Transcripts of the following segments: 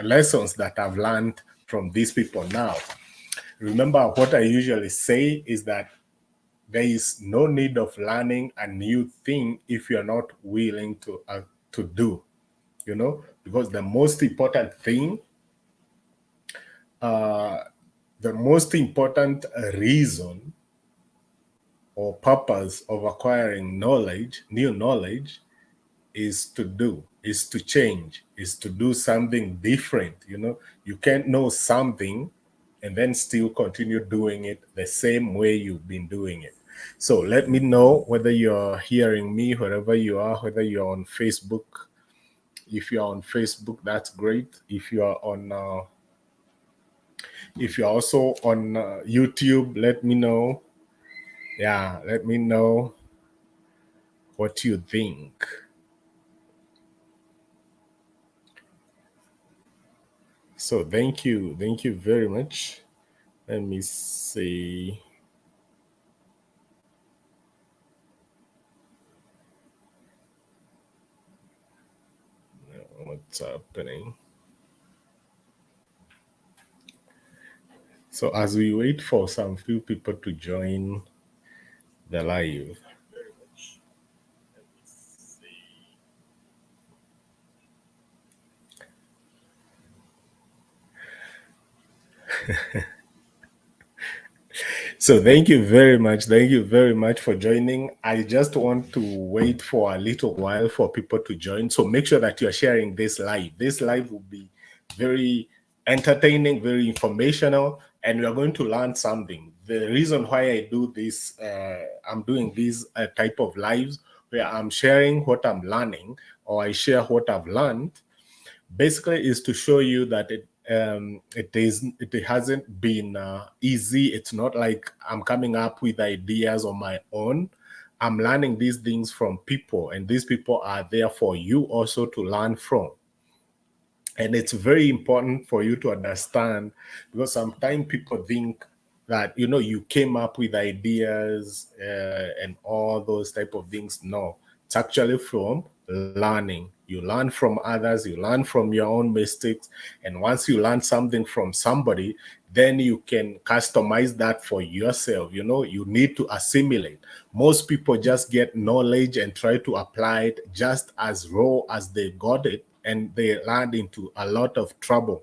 lessons that I've learned from these people now. Remember, what I usually say is that there is no need of learning a new thing if you're not willing to do, because the most important thing, the most important reason or purpose of acquiring knowledge, new knowledge, is to do, is to change, is to do something different. You can't know something and then still continue doing it the same way you've been doing it. So let me know whether you're hearing me wherever you are, whether you're on Facebook. If you're on Facebook, that's great. If you're also on YouTube, let me know. Yeah, let me know what you think. So thank you very much. Let me see. What's happening? So as we wait for some few people to join the live. So thank you very much. Thank you very much for joining. I just want to wait for a little while for people to join. So make sure that you're sharing this live. This live will be very entertaining, very informational, and we are going to learn something. The reason why I do this, I'm doing these type of lives where I'm sharing what I'm learning, or I share what I've learned, basically is to show you that it hasn't been easy. It's not like I'm coming up with ideas on my own. I'm learning these things from people, and these people are there for you also to learn from. And it's very important for you to understand, because sometimes people think that you came up with ideas and all those type of things. No, it's actually from learning. You learn from others, you learn from your own mistakes, and once you learn something from somebody, then you can customize that for yourself. You need to assimilate. Most people just get knowledge and try to apply it just as raw as they got it, and they land into a lot of trouble,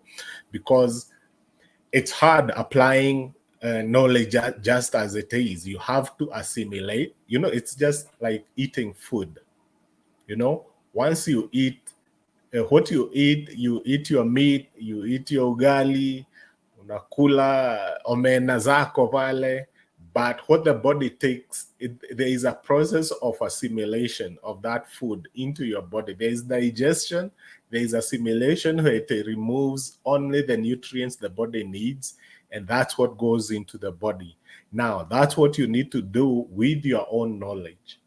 because it's hard applying knowledge just as it is. You have to assimilate. It's just like eating food. Once you eat what you eat your meat, you eat your ugali, unakula omena zako pale, but what the body takes, there is a process of assimilation of that food into your body. There is digestion, there is assimilation where it removes only the nutrients the body needs, and that's what goes into the body. Now, that's what you need to do with your own knowledge.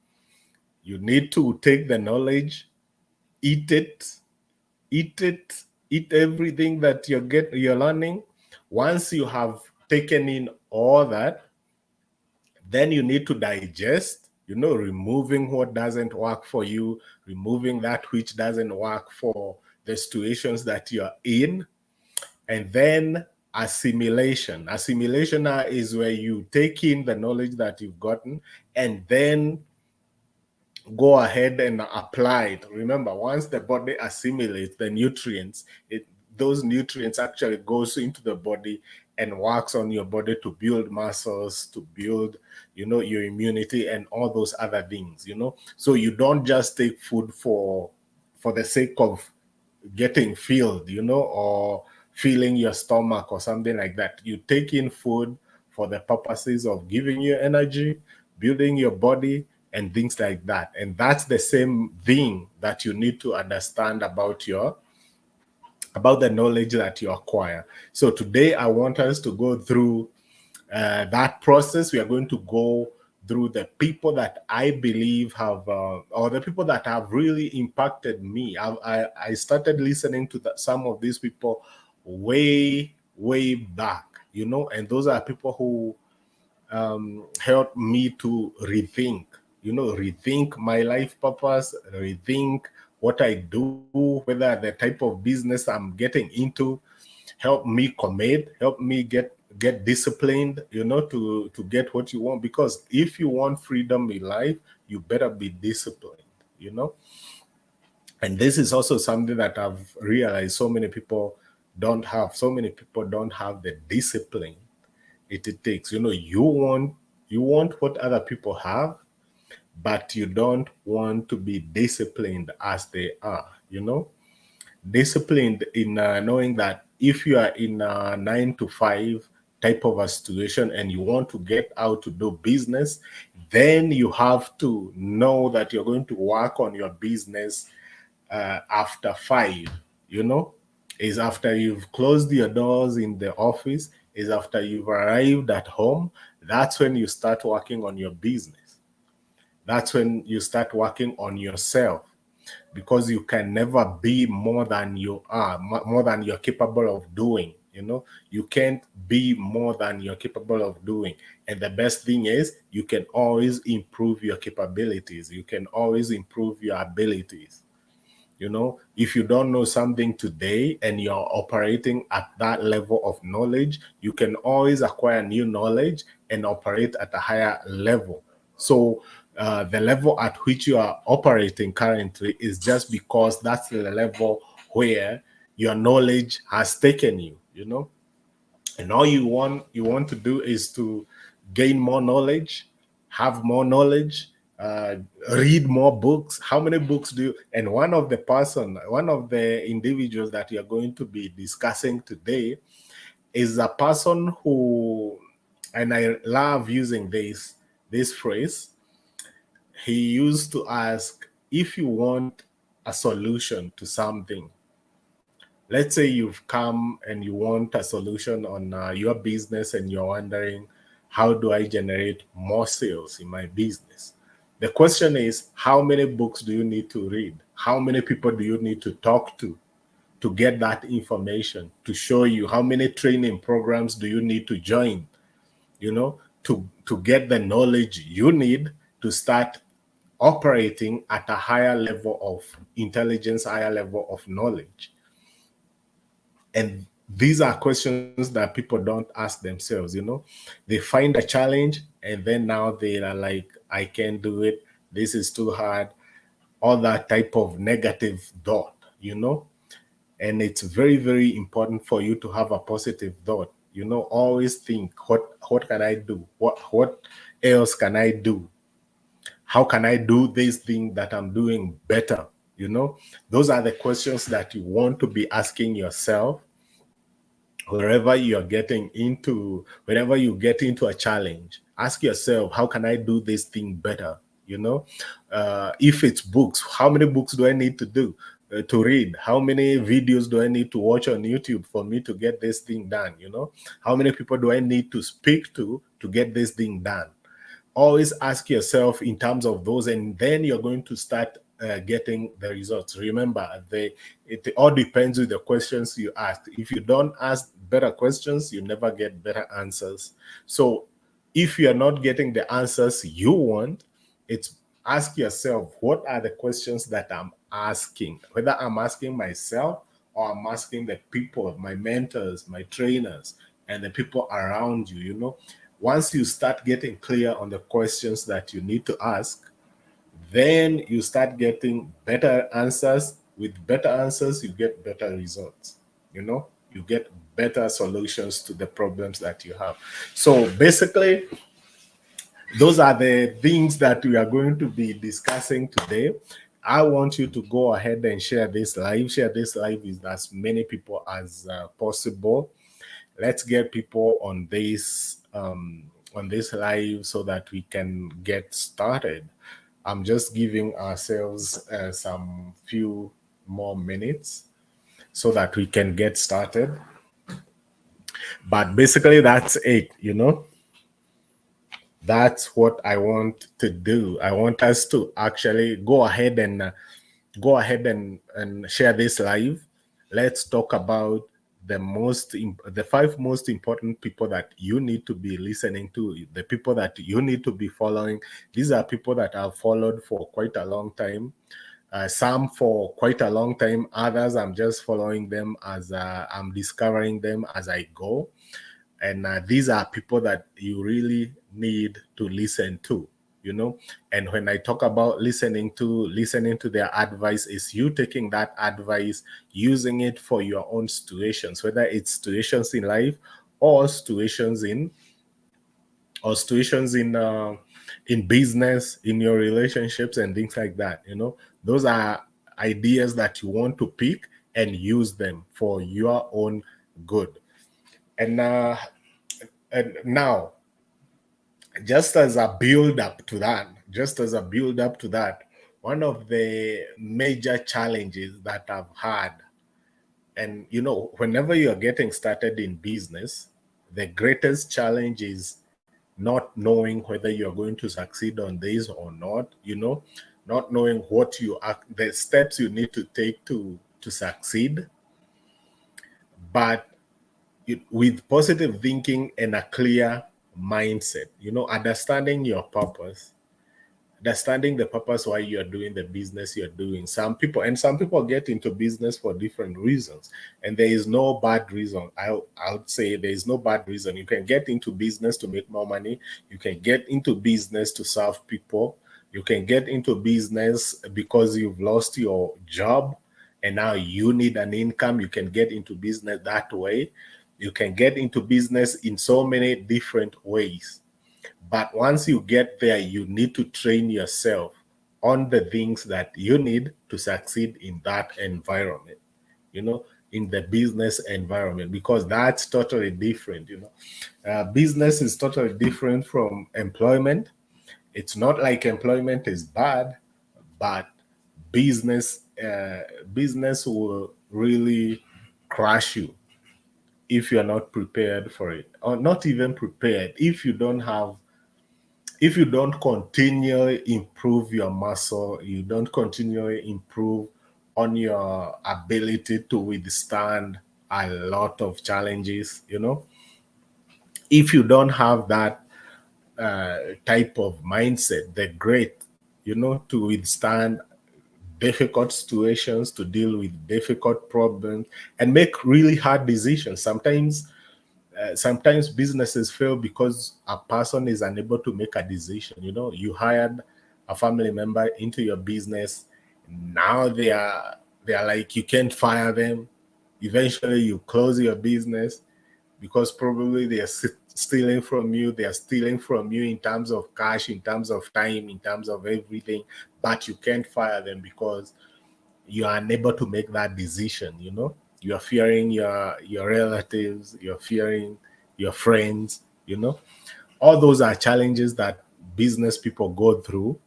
You need to take the knowledge, eat everything that you're learning. Once you have taken in all that, then you need to digest, removing what doesn't work for you, removing that which doesn't work for the situations that you're in. And then assimilation is where you take in the knowledge that you've gotten and then go ahead and apply it. Remember, once the body assimilates the nutrients, those nutrients actually goes into the body and works on your body to build muscles, to build, your immunity and all those other things, So you don't just take food for the sake of getting filled, or filling your stomach or something like that. You take in food for the purposes of giving you energy, building your body, and things like that. And that's the same thing that you need to understand about the knowledge that you acquire. So today I want us to go through that process. We are going to go through the people that I believe have, or the people that have really impacted me. I started listening to some of these people way back, and those are people who helped me to rethink my life purpose, rethink what I do, whether the type of business I'm getting into. Help me commit, help me get disciplined, to get what you want. Because if you want freedom in life, you better be disciplined, and this is also something that I've realized so many people don't have. So many people don't have the discipline it takes. You want what other people have, but you don't want to be disciplined as they are. Disciplined in knowing that if you are in a 9 to 5 type of a situation and you want to get out to do business, then you have to know that you're going to work on your business after 5, is after you've closed your doors in the office, is after you've arrived at home. That's when you start working on your business. That's when you start working on yourself, because you can never be more than you are, more than you're capable of doing. You can't be more than you're capable of doing. And the best thing is, you can always improve your capabilities, you can always improve your abilities. If you don't know something today and you're operating at that level of knowledge, you can always acquire new knowledge and operate at a higher level. So the level at which you are operating currently is just because that's the level where your knowledge has taken you. And all you want to do is to gain more knowledge, have more knowledge, uh, read more books. How many books do you? And one of the individuals that you're going to be discussing today is a person who, and I love using this phrase. He used to ask, if you want a solution to something. Let's say you've come and you want a solution on your business, and you're wondering, how do I generate more sales in my business? The question is, how many books do you need to read? How many people do you need to talk to get that information, to show you? How many training programs do you need to join, to get the knowledge you need to start operating at a higher level of intelligence, higher level of knowledge? And these are questions that people don't ask themselves. They find a challenge, and then now they are like, I can't do it, this is too hard, all that type of negative thought. And it's very, very important for you to have a positive thought. Always think, what can I do? What else can I do? How can I do this thing that I'm doing better? Those are the questions that you want to be asking yourself whenever you get into a challenge. Ask yourself, how can I do this thing better? If it's books, how many books do I need to read? How many videos do I need to watch on YouTube for me to get this thing done? How many people do I need to speak to get this thing done? Always ask yourself in terms of those, and then you're going to start getting the results. Remember, it all depends with the questions you ask. If you don't ask better questions, you never get better answers. So if you're not getting the answers you want, it's ask yourself, what are the questions that I'm asking? Whether I'm asking myself or I'm asking the people, my mentors, my trainers, and the people around you. Once you start getting clear on the questions that you need to ask, then you start getting better answers. With better answers, you get better results. You get better solutions to the problems that you have. So basically, those are the things that we are going to be discussing today. I want you to go ahead and share this live with as many people as possible. Let's get people on this live so that we can get started. I'm just giving ourselves some few more minutes so that we can get started. But basically, that's it. That's what I want to do. I want us to actually go ahead and share this live. Let's talk about the 5 most important people that you need to be listening to, the people that you need to be following. These are people that I've followed for quite a long time. Some for quite a long time, others I'm just following them as I'm discovering them as I go. And these are people that you really need to listen to, you know. And when I talk about listening to their advice, is you taking that advice, using it for your own situations, whether it's situations in life or situations in business, in your relationships and things like that, you know. Those are ideas that you want to pick and use them for your own good. And now, just as a build up to that, one of the major challenges that I've had, and you know, whenever you're getting started in business, the greatest challenge is not knowing whether you're going to succeed on this or not, you know, not knowing the steps you need to take to succeed. But with positive thinking and a clear mindset, you know, understanding the purpose why you're doing the business you're doing. Some people get into business for different reasons, and there is no bad reason. I would say there is no bad reason. You can get into business to make more money. You can get into business to serve people. You can get into business because you've lost your job and now you need an income. You can get into business that way. You can get into business in so many different ways. But once you get there, you need to train yourself on the things that you need to succeed in that environment, you know, in the business environment, because that's totally different, you know. Business is totally different from employment. It's not like employment is bad, but business business will really crush you if you're not prepared for it, or not even prepared, if you don't continually improve your muscle, you don't continually improve on your ability to withstand a lot of challenges, you know, if you don't have that type of mindset, the great, you know, to withstand difficult situations, to deal with difficult problems, and make really hard decisions. Sometimes businesses fail because a person is unable to make a decision. You know, you hired a family member into your business. Now they are like, you can't fire them. Eventually you close your business because probably they are stealing from you. They are stealing from you in terms of cash, in terms of time, in terms of everything. But you can't fire them because you are unable to make that decision. You know, you are fearing your relatives, you're fearing your friends, you know. All those are challenges that business people go through,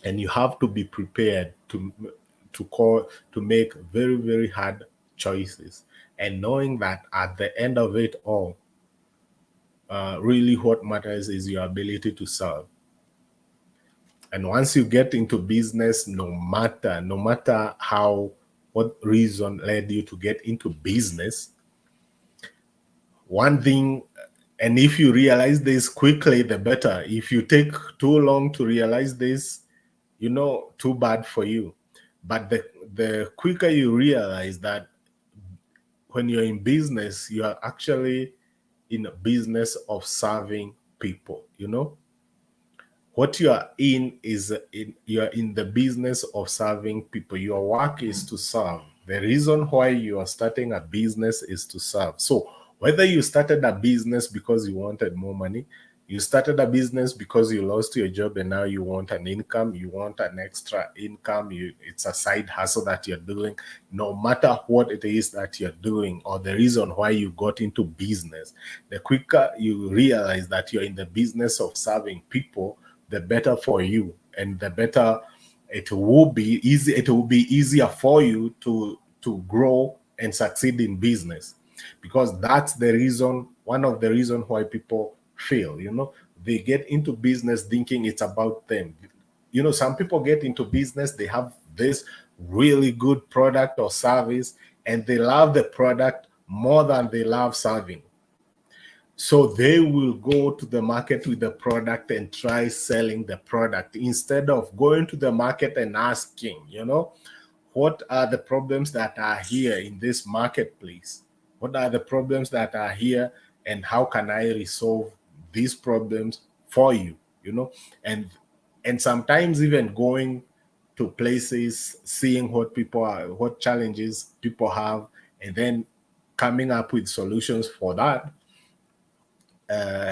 and you have to be prepared to make very, very hard choices, and knowing that at the end of it all, really what matters is your ability to serve. And once you get into business, no matter how, what reason led you to get into business, one thing, and if you realize this quickly, the better. If you take too long to realize this, you know, too bad for you. But the quicker you realize that when you're in business, you are actually in a business of serving people, you know. What you are in is you are in the business of serving people. Your work is to serve. The reason why you are starting a business is to serve. So whether you started a business because you wanted more money, you started a business because you lost your job and now you want an income, you want an extra income, it's a side hustle that you're doing. No matter what it is that you're doing or the reason why you got into business, the quicker you realize that you're in the business of serving people, the better for you, and the better it will be easy. It will be easier for you to grow and succeed in business, because that's the reason. One of the reasons why people fail. You know, they get into business thinking it's about them. You know, some people get into business, they have this really good product or service, and they love the product more than they love serving. So they will go to the market with the product and try selling the product instead of going to the market and asking, what are the problems that are here in this marketplace? What are the problems that are here, and how can I resolve these problems for you? And sometimes even going to places, seeing what challenges people have, and then coming up with solutions for that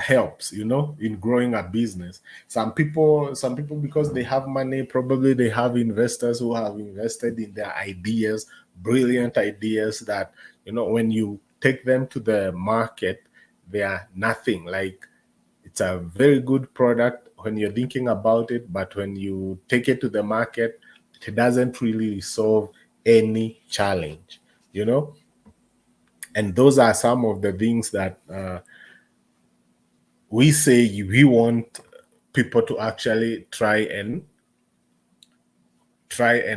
helps, in growing a business. Some people, because they have money, probably they have investors who have invested in their ideas, brilliant ideas that, when you take them to the market, they are nothing. Like, it's a very good product when you're thinking about it, but when you take it to the market, it doesn't really solve any challenge, and those are some of the things that we say we want people to actually try and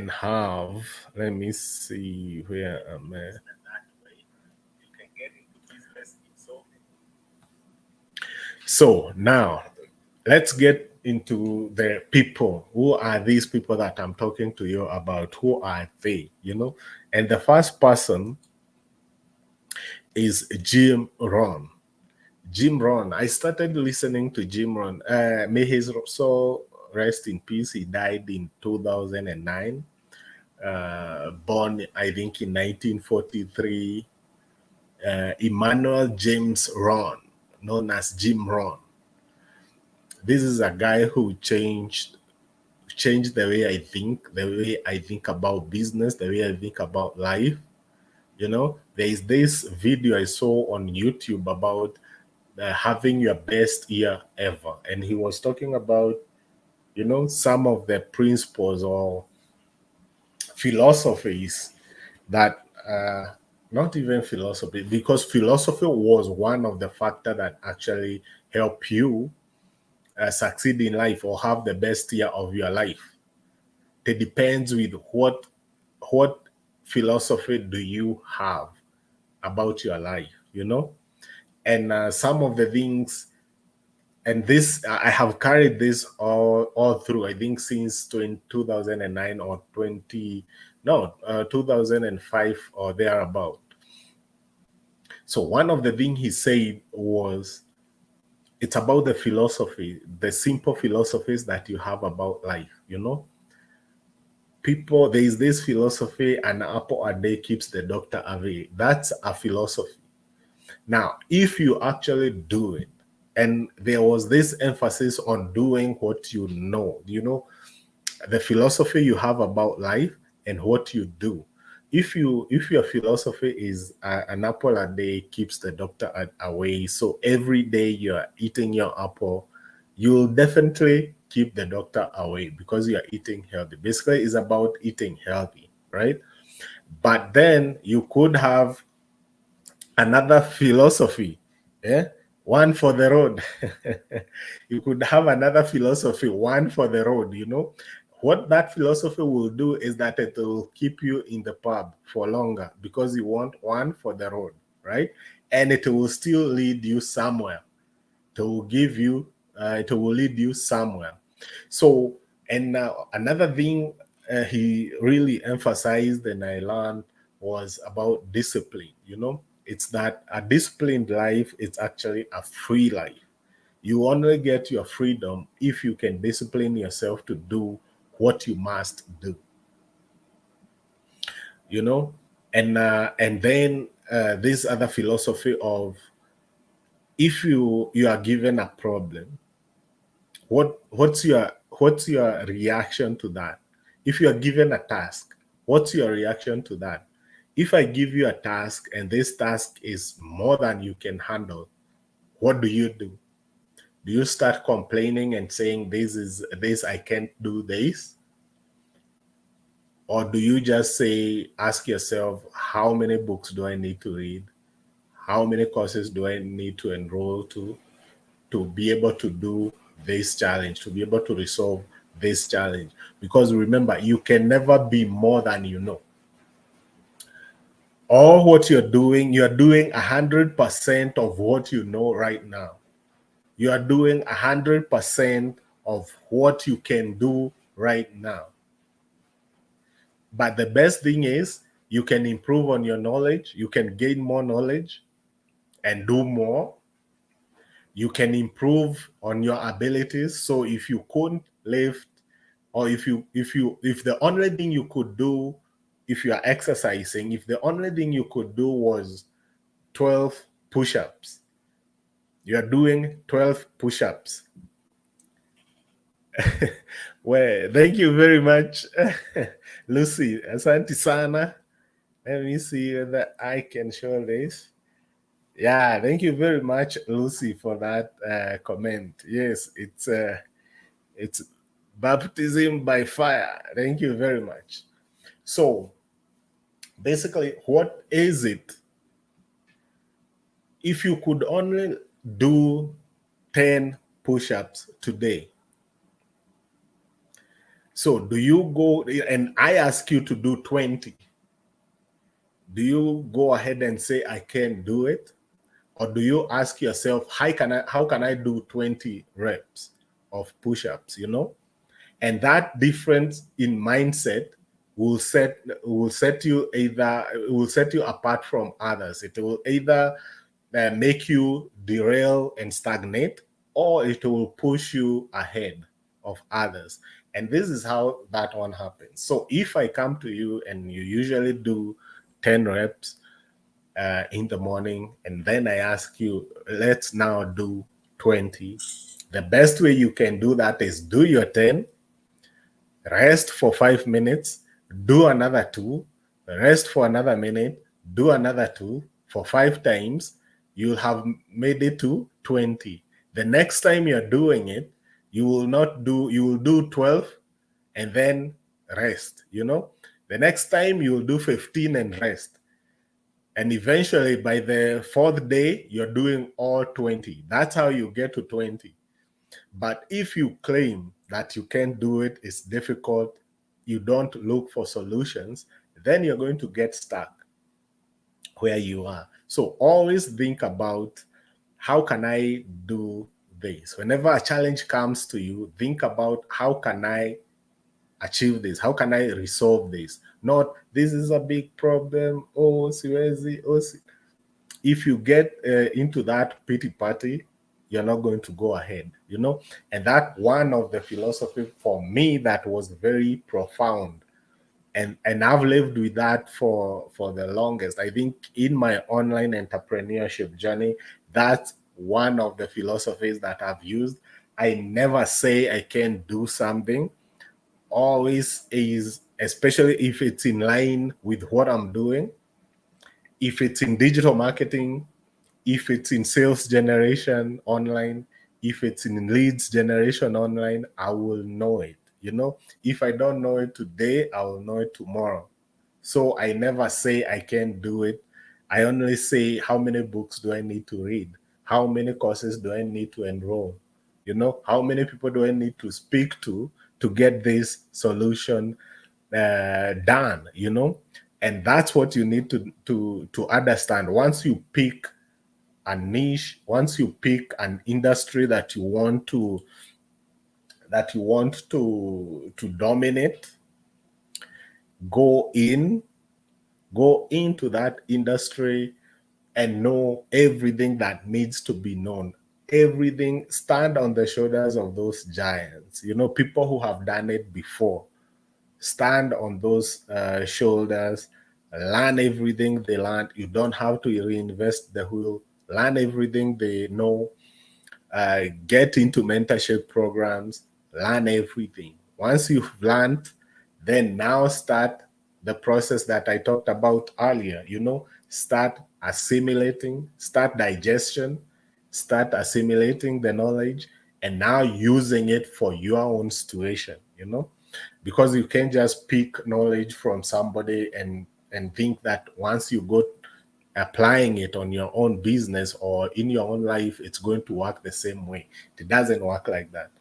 have. Let me see where am I. So now let's get into the people. Who are these people that I'm talking to you about? Who are they? And the first person is Jim Rohn. Jim Rohn. I started listening to Jim Rohn. May his soul rest in peace. He died in 2009. Born, I think, in 1943. Emmanuel James Rohn, known as Jim Rohn. This is a guy who changed the way I think about business, the way I think about life. There is this video I saw on YouTube about having your best year ever, and he was talking about some of the principles or philosophies that not even philosophy, because philosophy was one of the factors that actually help you succeed in life or have the best year of your life. It depends with what philosophy do you have about your life, and some of the things, and this I have carried this all through, I think, since 2009 or 2005 or thereabout. So one of the things he said was, it's about the philosophy, the simple philosophies that you have about life. People, there is this philosophy: an apple a day keeps the doctor away. That's a philosophy. Now, if you actually do it, and there was this emphasis on doing what the philosophy you have about life and what you do. If your philosophy is an apple a day keeps the doctor away, so every day you're eating your apple, you'll definitely keep the doctor away because you're eating healthy. Basically, it's about eating healthy, right? But then you could have another philosophy, one for the road. You could have another philosophy, one for the road. What that philosophy will do is that it will keep you in the pub for longer because you want one for the road, right? And it will still lead you somewhere. It will lead you somewhere. So, and another thing he really emphasized and I learned was about discipline. It's that a disciplined life is actually a free life. You only get your freedom if you can discipline yourself to do what you must do. And then this other philosophy of, if you are given a problem, what's your reaction to that? If you are given a task, what's your reaction to that? If I give you a task and this task is more than you can handle, what do you do? Do you start complaining and saying, this I can't do this? Or do you just ask yourself, how many books do I need to read? How many courses do I need to enroll to be able to do this challenge, to be able to resolve this challenge? Because remember, you can never be more than you know. All what you're doing 100% of what you know right now. You are doing 100% of what you can do right now. But the best thing is you can improve on your knowledge, you can gain more knowledge and do more. You can improve on your abilities. So if you couldn't lift, or if the only thing you could do, if you are exercising, if the only thing you could do was 12 push-ups, you are doing 12 push-ups. Well, thank you very much, Lucy. Asante sana. Let me see whether I can show this. Yeah, thank you very much, Lucy, for that comment. Yes, it's baptism by fire. Thank you very much. So basically, what is it? If you could only do 10 push-ups today, so do you go, and I ask you to do 20, do you go ahead and say, I can't do it? Or do you ask yourself, how can I do 20 reps of push-ups, you know? And that difference in mindset will set you apart from others. It will either make you derail and stagnate, or it will push you ahead of others. And this is how that one happens. So if I come to you and you usually do 10 reps in the morning, and then I ask you, let's now do 20, the best way you can do that is do your 10, rest for 5 minutes, do another 2, rest for another minute, do another 2 for 5 times. You'll have made it to 20. The next time you're doing it, you will do 12 and then rest, you know. The next time you'll do 15 and rest. And eventually by the 4th day, you're doing all 20. That's how you get to 20. But if you claim that you can't do it, it's difficult, you don't look for solutions, then you're going to get stuck where you are. So always think about, how can I do this? Whenever a challenge comes to you, think about, how can I achieve this? How can I resolve this? Not, this is a big problem. Oh, siwezi. Oh, si. If you get into that pity party, you're not going to go ahead, you know. And that one of the philosophy for me that was very profound, and I've lived with that for the longest. I think in my online entrepreneurship journey, that's one of the philosophies that I've used. I never say I can't do something. Always is, especially if it's in line with what I'm doing. If it's in digital marketing, if it's in sales generation online, if it's in leads generation online, I will know it. You know, if I don't know it today, I will know it tomorrow. So I never say I can't do it. I only say, how many books do I need to read? How many courses do I need to enroll? You know, how many people do I need to speak to get this solution done? You know, and that's what you need to understand. Once you pick a niche, once you pick an industry that you want to dominate, go into that industry and know everything that needs to be known. Everything, stand on the shoulders of those giants, you know, people who have done it before. Stand on those shoulders, learn everything they learned. You don't have to reinvest the wheel. Learn everything they know. Get into mentorship programs, learn everything. Once you've learned, then now start the process that I talked about earlier. You know, start assimilating, start digestion, start assimilating the knowledge, and now using it for your own situation, you know, because you can't just pick knowledge from somebody and think that once you go applying it on your own business or in your own life, it's going to work the same way. It doesn't work like that.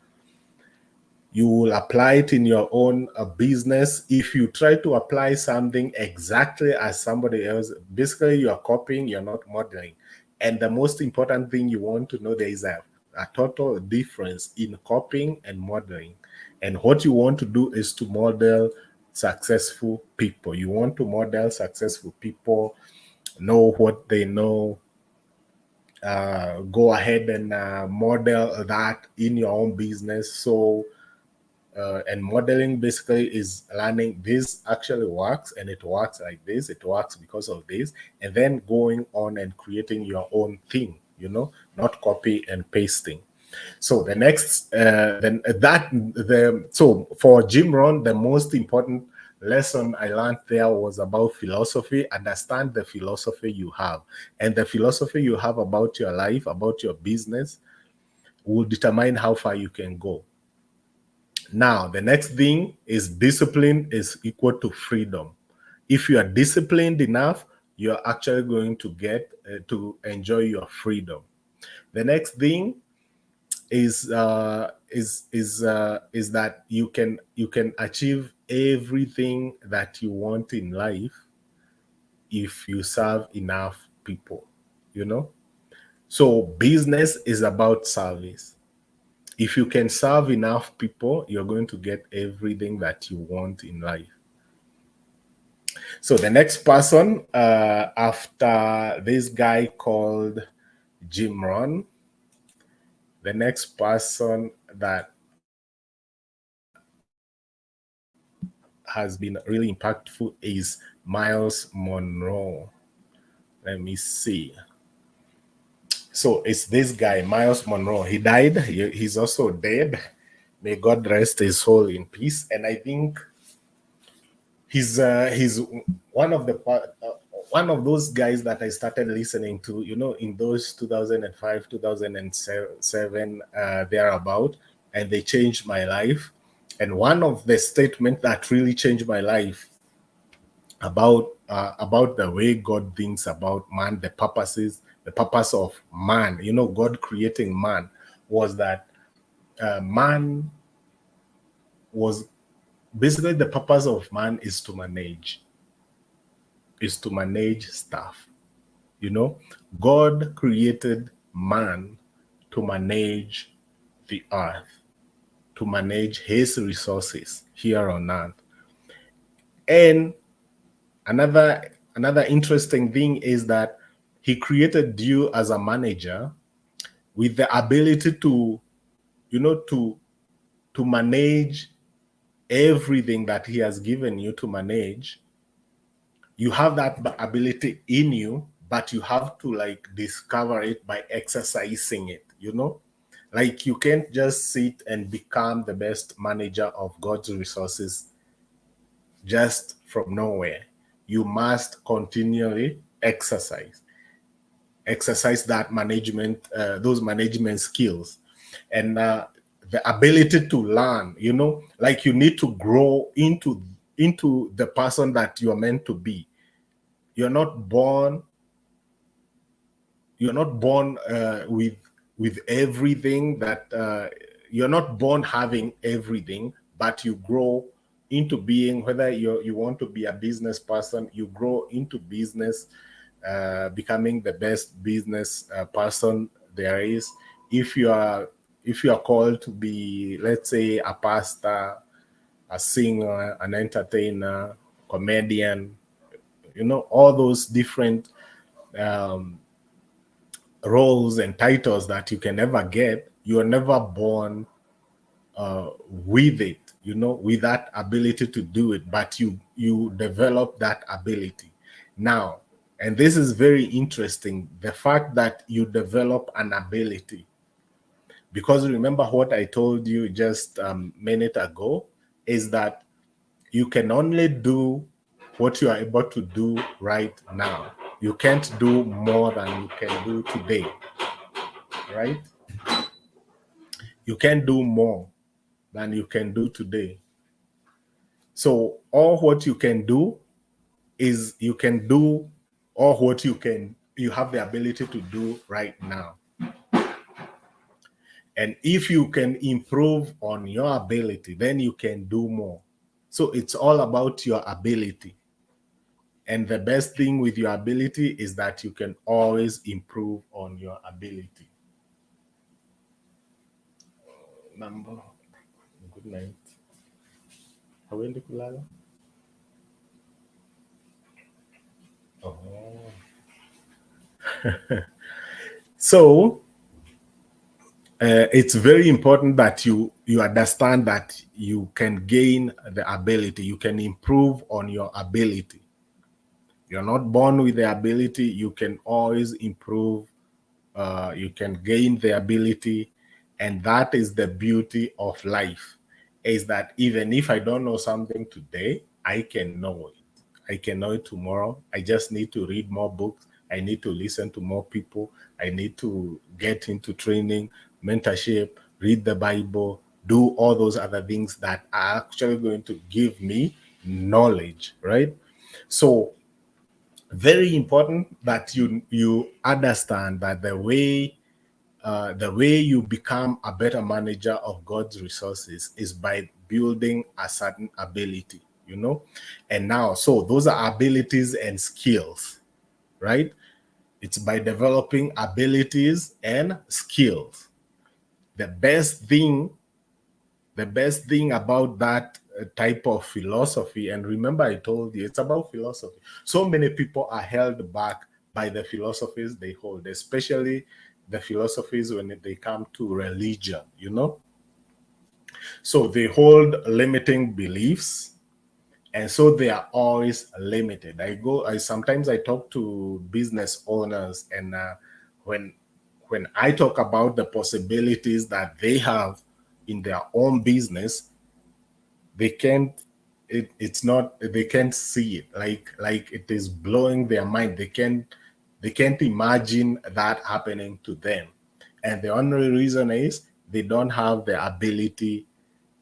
You will apply it in your own business. If you try to apply something exactly as somebody else, basically you are copying, you're not modeling. And the most important thing you want to know, there is a total difference in copying and modeling. And what you want to do is to model successful people. You want to model successful people, know what they know, go ahead and model that in your own business. So and modeling basically is learning this actually works, and it works like this, it works because of this, and then going on and creating your own thing, not copy and pasting. So the next so for Jim Rohn, the most important lesson I learned there was about philosophy. Understand the philosophy you have, and the philosophy you have about your life, about your business, will determine how far you can go. Now, the next thing is discipline is equal to freedom. If you are disciplined enough, you're actually going to get to enjoy your freedom. The next thing is that you can achieve everything that you want in life if you serve enough people. So business is about service. If you can serve enough people, you're going to get everything that you want in life. So the next person after this guy called Jim Rohn, the next person that has been really impactful is Miles Monroe. Let me see. So it's this guy, Miles Monroe. He died. He's also dead. May God rest his soul in peace. And I think he's one of those guys that I started listening to, in those 2005, 2007 thereabout, and they changed my life. And one of the statements that really changed my life about the way God thinks about man, the purpose of man, God creating man, was that man was basically, the purpose of man is to manage stuff. God created man to manage the earth, to manage his resources here on earth. And another interesting thing is that he created you as a manager with the ability to manage everything that he has given you to manage. You have that ability in you, but you have to discover it by exercising it. Like, you can't just sit and become the best manager of God's resources just from nowhere. You must continually exercise that management, those management skills, and the ability to learn. Like, you need to grow into the person that you are meant to be. You're not born with everything that you're not born having everything, but you grow into being, whether you want to be a business person, you grow into business, becoming the best business person there is. If you are called to be, let's say, a pastor, a singer, an entertainer, comedian, all those different roles and titles that you can ever get, you are never born with it, with that ability to do it, but you develop that ability now. And this is very interesting, the fact that you develop an ability, because remember what I told you just a minute ago, is that you can only do what you are able to do right now. You can't do more than you can do today, right? You can't do more than you can do today. So all what you can do is you can do all what you have the ability to do right now. And if you can improve on your ability, then you can do more. So it's all about your ability. And the best thing with your ability is that you can always improve on your ability. Mambo, good night. Hawendi kulala? Oh. So it's very important that you understand that you can gain the ability, you can improve on your ability. You're not born with the ability, you can always improve, you can gain the ability. And that is the beauty of life, is that even if I don't know something today, I can know it. I can know it tomorrow. I just need to read more books. I need to listen to more people. I need to get into training, mentorship, read the Bible, do all those other things that are actually going to give me knowledge, right? So very important that you understand that the way you become a better manager of God's resources is by building a certain ability, you know. And now, so those are abilities and skills, right? It's by developing abilities and skills. The best thing about that type of philosophy, and remember I told you it's about philosophy. So many people are held back by the philosophies they hold, especially the philosophies when they come to religion, you know. So they hold limiting beliefs, and so they are always limited. I sometimes I talk to business owners, and when I talk about the possibilities that they have in their own business, they can't, it's not, they can't see it, like it is blowing their mind. They can't imagine that happening to them. And the only reason is they don't have the ability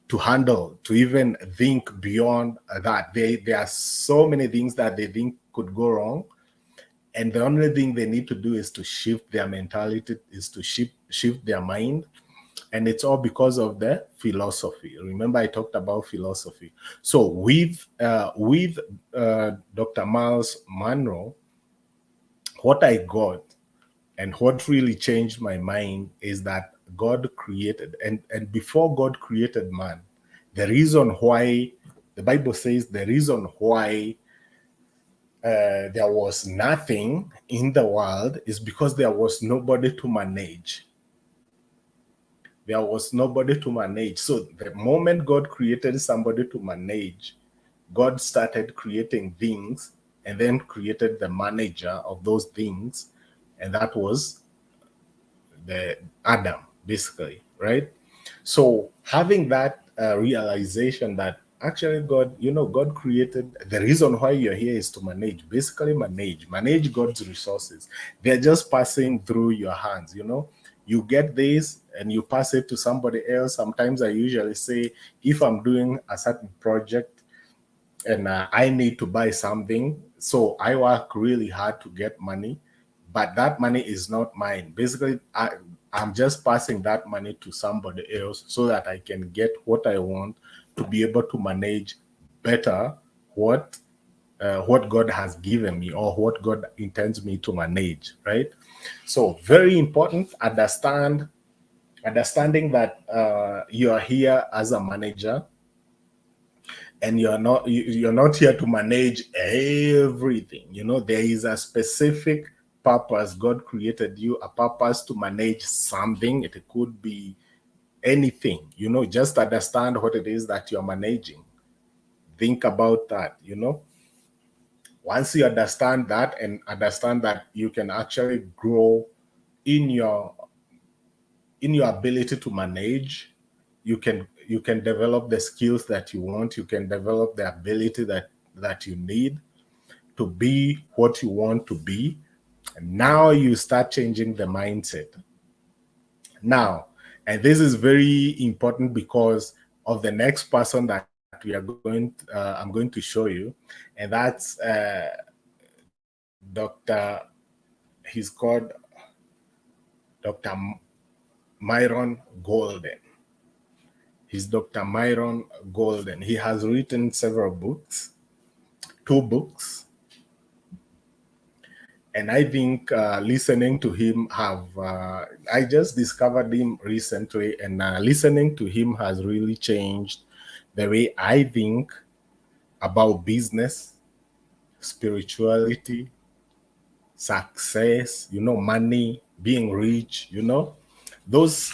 to handle, to even think beyond that. There are so many things that they think could go wrong, and the only thing they need to do is to shift their mentality, is to shift their mind. And it's all because of the philosophy. Remember I talked about philosophy. So with Dr. Miles Monroe, what I got and what really changed my mind is that God created, and before God created man, the reason why the Bible says the reason why there was nothing in the world is because there was nobody to manage. There was nobody to manage. So the moment God created somebody to manage, God started creating things and then created the manager of those things, and that was the Adam, basically, right? So having that realization that actually God created, the reason why you're here is to manage, basically manage God's resources. They're just passing through your hands, you know. You get this and you pass it to somebody else. Sometimes I usually say, if I'm doing a certain project and I need to buy something, so I work really hard to get money, but that money is not mine. Basically, I'm just passing that money to somebody else so that I can get what I want, to be able to manage better what God has given me, or what God intends me to manage, right? So very important, understanding that you are here as a manager, and you're not here to manage everything. You know, there is a specific purpose. God created you a purpose to manage something. It could be anything, you know. Just understand what it is that you're managing. Think about that, you know. Once you understand that, and understand that you can actually grow in your ability to manage, you can develop the skills that you want, you can develop the ability that you need to be what you want to be. And now you start changing the mindset now. And this is very important because of the next person that I'm going to show you, and that's Dr. He's called Dr. Myron Golden. He's Dr. Myron Golden. He has written several books, 2 books. And I think listening to him I just discovered him recently, and listening to him has really changed the way I think about business, spirituality, success, money, being rich, those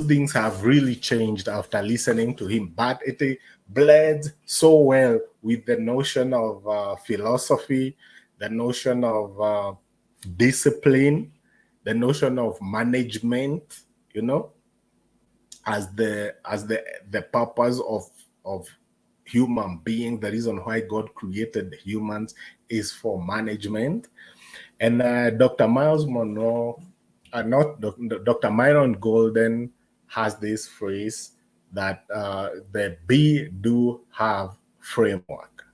things have really changed after listening to him. But it blends so well with the notion of philosophy, the notion of discipline, the notion of management, as the purpose of human being. The reason why God created humans is for management. And Dr. Miles Monroe, not Dr. Myron Golden, has this phrase that the be, do, have framework,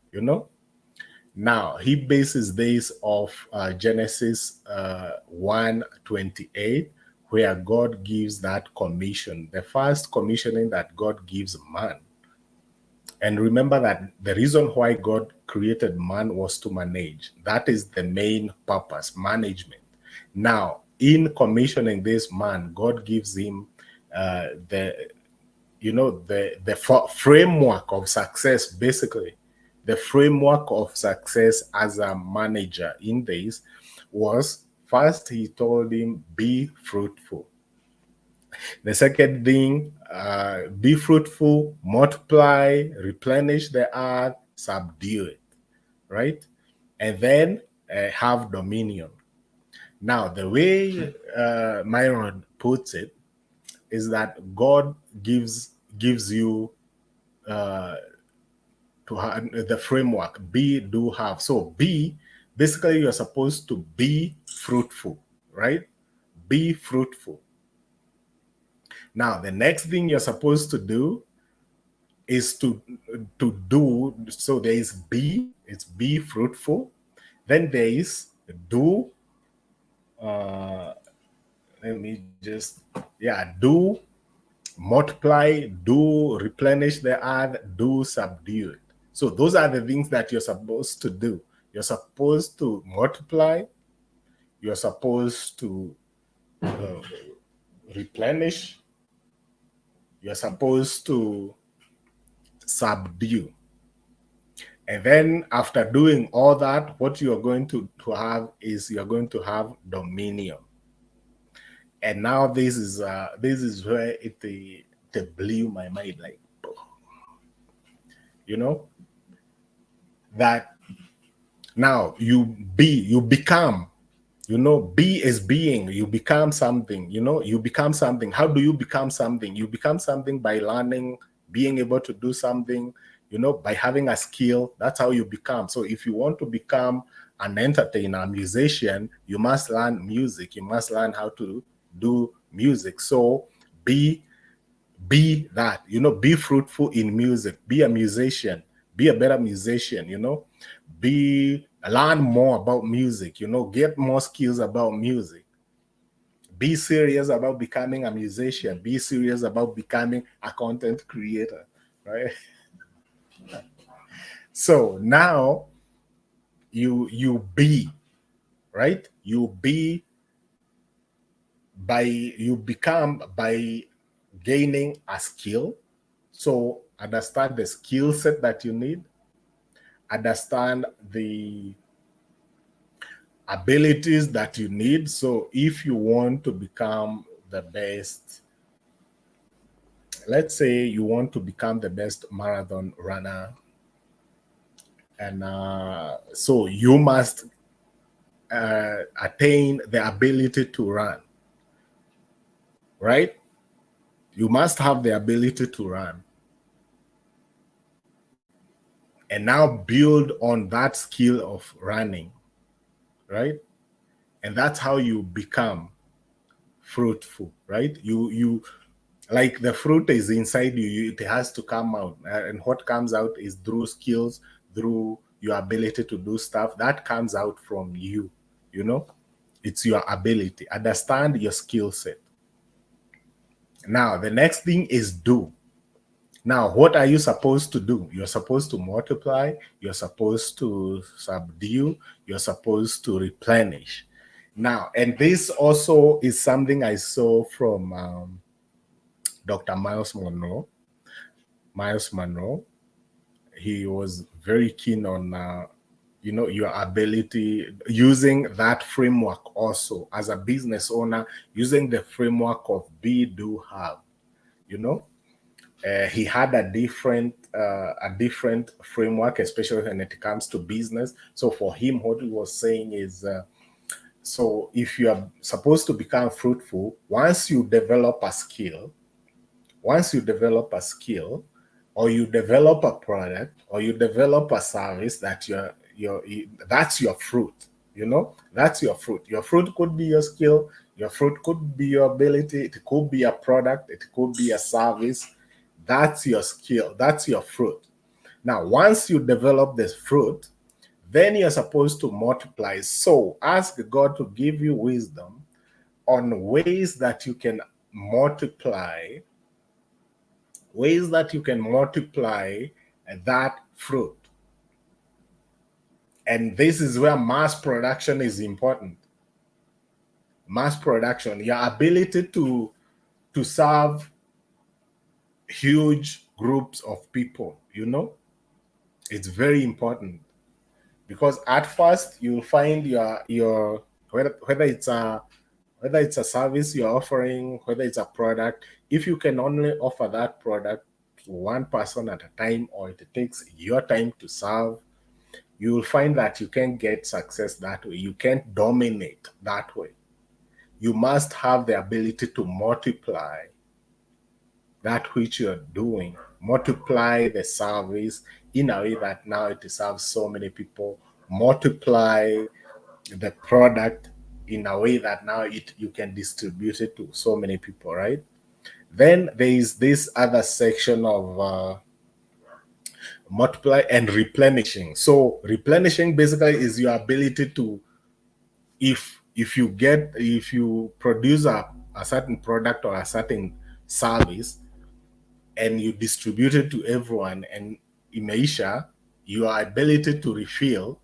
Now, he bases this off Genesis 1:28, where God gives that commission, the first commissioning that God gives man. And remember that the reason why God created man was to manage. That is the main purpose, management. Now, in commissioning this man, God gives him the framework of success. Basically, the framework of success as a manager in this was, first he told him, be fruitful. The second thing, be fruitful, multiply, replenish the earth, subdue it, right? And then have dominion. Now, the way Myron puts it is that God gives you to have the framework, be, do, have. So be, basically you're supposed to be fruitful, right? Be fruitful. Now, the next thing you're supposed to do is to do. So there is be, it's be fruitful. Then there is do. Let me just, do, multiply, do, replenish the earth, do, subdue it. So those are the things that you're supposed to do. You're supposed to multiply. You're supposed to replenish. You're supposed to subdue. And then after doing all that, what you're going to have is you're going to have dominion. And now this is where it blew my mind, like, that now you become, be is being, you become something, you become something. How do you become something? You become something by learning, being able to do something, by having a skill. That's how you become. So if you want to become an entertainer, a musician, you must learn music. You must learn how to do music. So be that, be fruitful in music, be a musician, be a better musician, learn more about music, get more skills about music. Be serious about becoming a musician. Be serious about becoming a content creator, right? So now you be, right? You become by gaining a skill. So understand the skill set that you need. Understand the abilities that you need. So if you want to become the best, let's say you want to become the best marathon runner, and so you must attain the ability to run, right? You must have the ability to run. And now build on that skill of running, right? And that's how you become fruitful, right? You like the fruit is inside you, it has to come out. And what comes out is through skills, through your ability to do stuff. That comes out from you, It's your ability. Understand your skill set. Now, the next thing is do. Now, what are you supposed to do? You're supposed to multiply, you're supposed to subdue, you're supposed to replenish. Now, and this also is something I saw from Dr. Miles Monroe. Miles Monroe, he was very keen on, your ability, using that framework also as a business owner, using the framework of be, do, have, he had a different framework, especially when it comes to business. So for him, what he was saying is, so if you are supposed to become fruitful, once you develop a skill, or you develop a product, or you develop a service that that's your fruit. That's your fruit. Your fruit could be your skill. Your fruit could be your ability. It could be a product. It could be a service. That's your skill. That's your fruit. Now, once you develop this fruit, then you're supposed to multiply. So ask God to give you wisdom on ways that you can multiply, that fruit. And this is where mass production is important. Mass production, your ability to serve huge groups of people, it's very important. Because at first you'll find your whether it's a service you're offering, whether it's a product, if you can only offer that product to one person at a time, or it takes your time to serve, you will find that you can't get success that way. You can't dominate that way. You must have the ability to multiply that which you're doing, multiply the service in a way that now it serves so many people, multiply the product in a way that now you can distribute it to so many people, right? Then there is this other section of multiply and replenishing. So replenishing basically is your ability to, if you produce a certain product or a certain service, and you distribute it to everyone, and imeisha, your ability to refill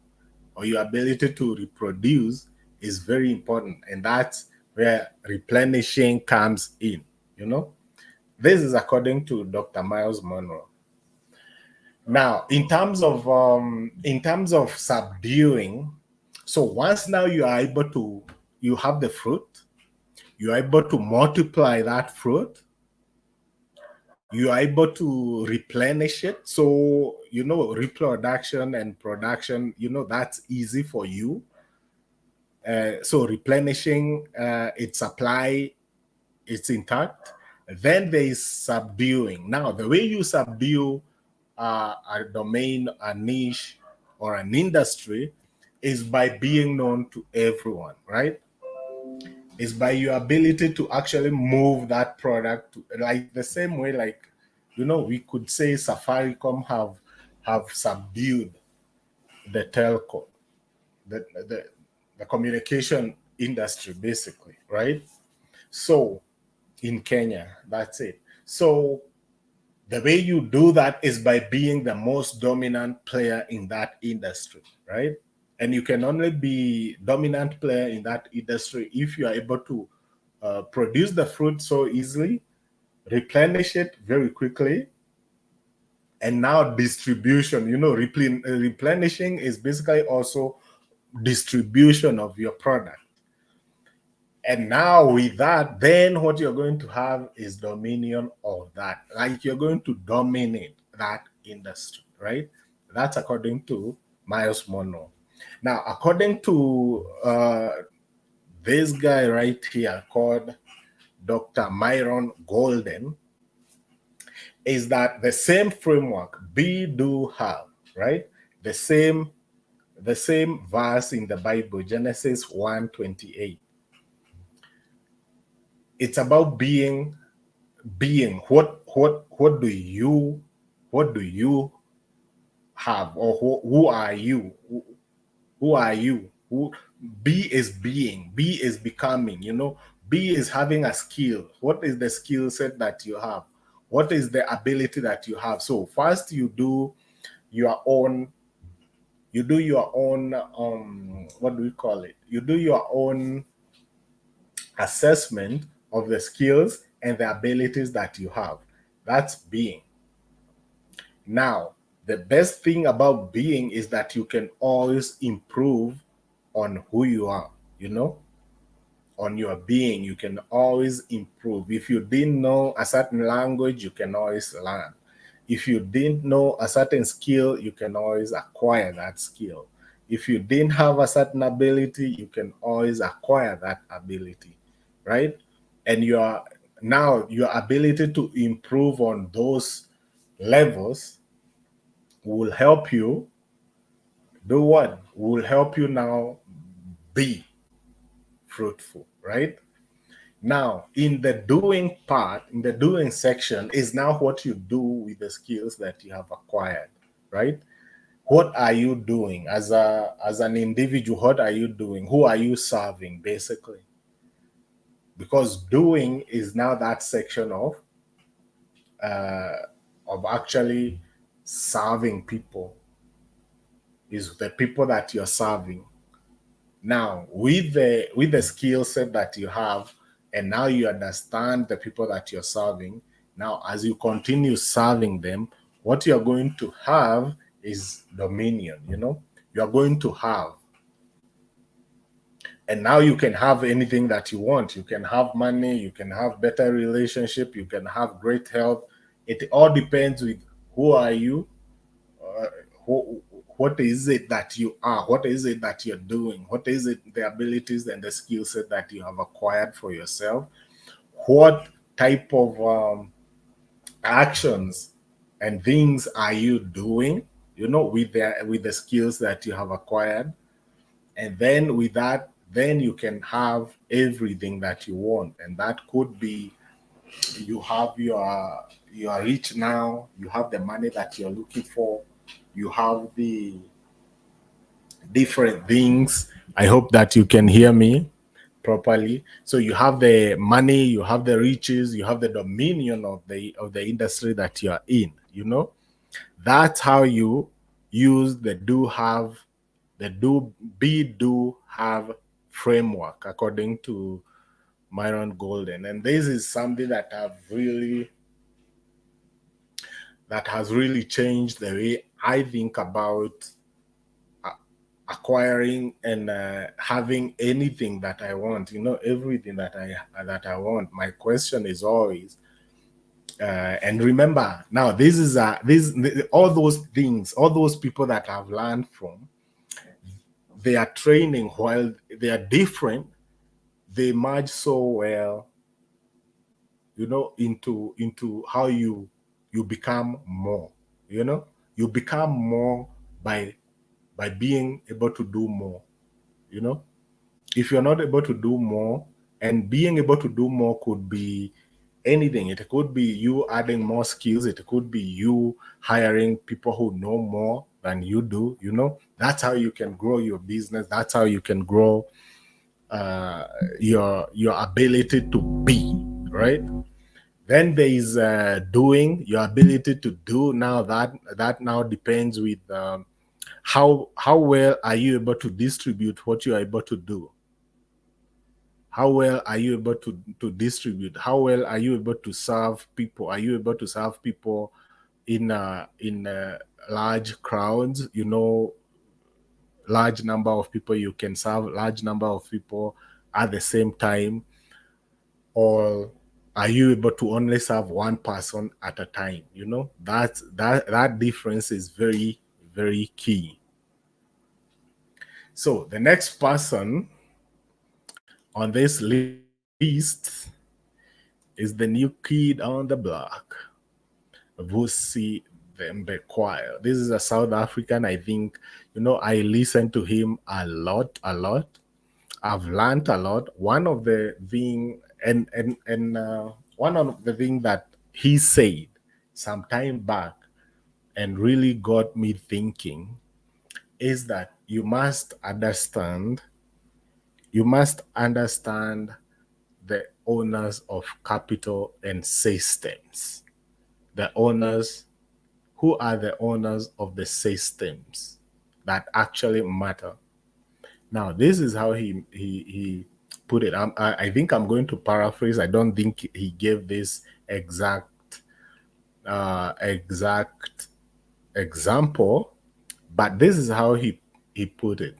or your ability to reproduce is very important. And that's where replenishing comes in. This is according to Dr. Miles Monroe. Now, in terms of subduing, so once now you are able to, you have the fruit, you are able to multiply that fruit, you are able to replenish it. So, reproduction and production, that's easy for you. So replenishing its supply, it's intact. Then there is subduing. Now, the way you subdue a domain, a niche, or an industry is by being known to everyone, right? Is by your ability to actually move that product to, like the same way, like, we could say Safaricom have subdued the telco, the communication industry, basically, right? So in Kenya, that's it. So the way you do that is by being the most dominant player in that industry, right? And you can only be dominant player in that industry if you are able to produce the fruit so easily, replenish it very quickly, and now distribution. Replenishing is basically also distribution of your product. And now with that, then what you're going to have is dominion of that. Like, you're going to dominate that industry, right? That's according to Miles Monroe. Now, according to this guy right here called Dr. Myron Golden, is that the same framework, be, do, have, right? The same verse in the Bible, Genesis 1:28. It's about being. What do you have, or who are you? Who are you? Be is being, be is becoming, B is having a skill. What is the skill set that you have? What is the ability that you have? So first you do your own, what do we call it? You do your own assessment of the skills and the abilities that you have. That's being. Now, the best thing about being is that you can always improve on who you are, on your being. You can always improve. If you didn't know a certain language, you can always learn. If you didn't know a certain skill, you can always acquire that skill. If you didn't have a certain ability, you can always acquire that ability, right? And your ability to improve on those levels will help you do what? Will help you now be fruitful, right? Now, in the doing part, in the doing section, is now what you do with the skills that you have acquired, right? What are you doing as an individual? What are you doing? Who are you serving, basically? Because doing is now that section of actually serving people. Is the people that you're serving. Now, with the skill set that you have, and now you understand the people that you're serving. Now, as you continue serving them, what you're going to have is dominion. You're going to have, and now you can have anything that you want. You can have money, you can have better relationship, you can have great health. It all depends with who are you, uh, who, what is it that you are, what is it that you're doing, what is it, the abilities and the skill set that you have acquired for yourself, what type of actions and things are you doing, with the skills that you have acquired. And then with that, then you can have everything that you want. And that could be, you are rich now, you have the money that you're looking for, you have the different things. I hope that you can hear me properly. So you have the money, you have the riches, you have the dominion of the industry that you are in. That's how you use the do have framework, according to Myron Golden. And this is something that has really changed the way I think about acquiring and having anything that I want. Everything that I want. My question is always, and remember, now this is all those things, all those people that I've learned from, they are training. While they are different, they merge so well, into how you become more. You become more by being able to do more. If you're not able to do more, and being able to do more could be anything. It could be you adding more skills, it could be you hiring people who know more than you do. That's how you can grow your business. That's how you can grow your ability to be, right? Then there is doing, your ability to do. Now that now depends with how well are you able to distribute what you are able to do. How well are you able to distribute? How well are you able to serve people? Are you able to serve people in large crowds? Large number of people, you can serve large number of people at the same time, or are you able to only serve one person at a time? That difference is very, very key. So the next person on this list is the new kid on the block, Vusi Mbekwayo. This is a South African. I think, I listen to him a lot. I've learned a lot. One of the thing, and one of the thing that he said some time back and really got me thinking is that you must understand the owners of capital and systems. The owners, who are the owners of the systems that actually matter. Now, this is how he put it. I think I'm going to paraphrase. I don't think he gave this exact example, but this is how he put it.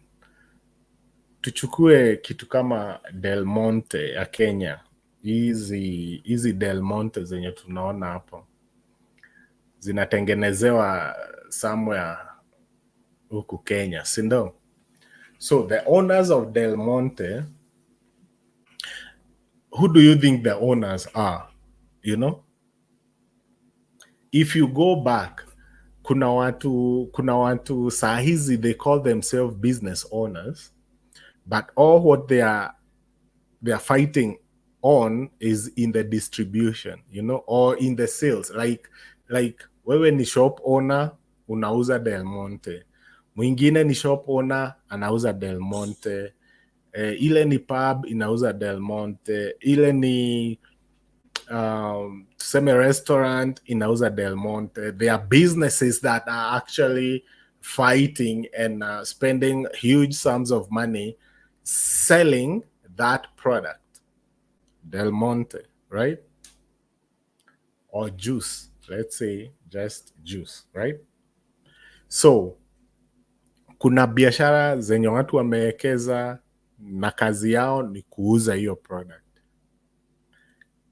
Tuchukue kitu kama Del Monte ya Kenya, hizi Del Monte zenye tunaona hapo zinatengenezewa somewhere huku Kenya, si ndio? So the owners of Del Monte, who do you think the owners are? You know, if you go back, kuna watu saa hizi they call themselves business owners, but all what they are fighting on is in the distribution, you know, or in the sales. Like wewe ni shop owner unauza Del Monte, mwingine ni shop owner anauza Del Monte, ile ni pub inauza Del Monte, ile ni tuseme restaurant inauza Del Monte. There are businesses that are actually fighting and spending huge sums of money selling that product, Del Monte, right? Or juice, let's say just juice, right? So kuna biashara zenye watu wamewekeza na kazi yao ni kuuza hiyo product.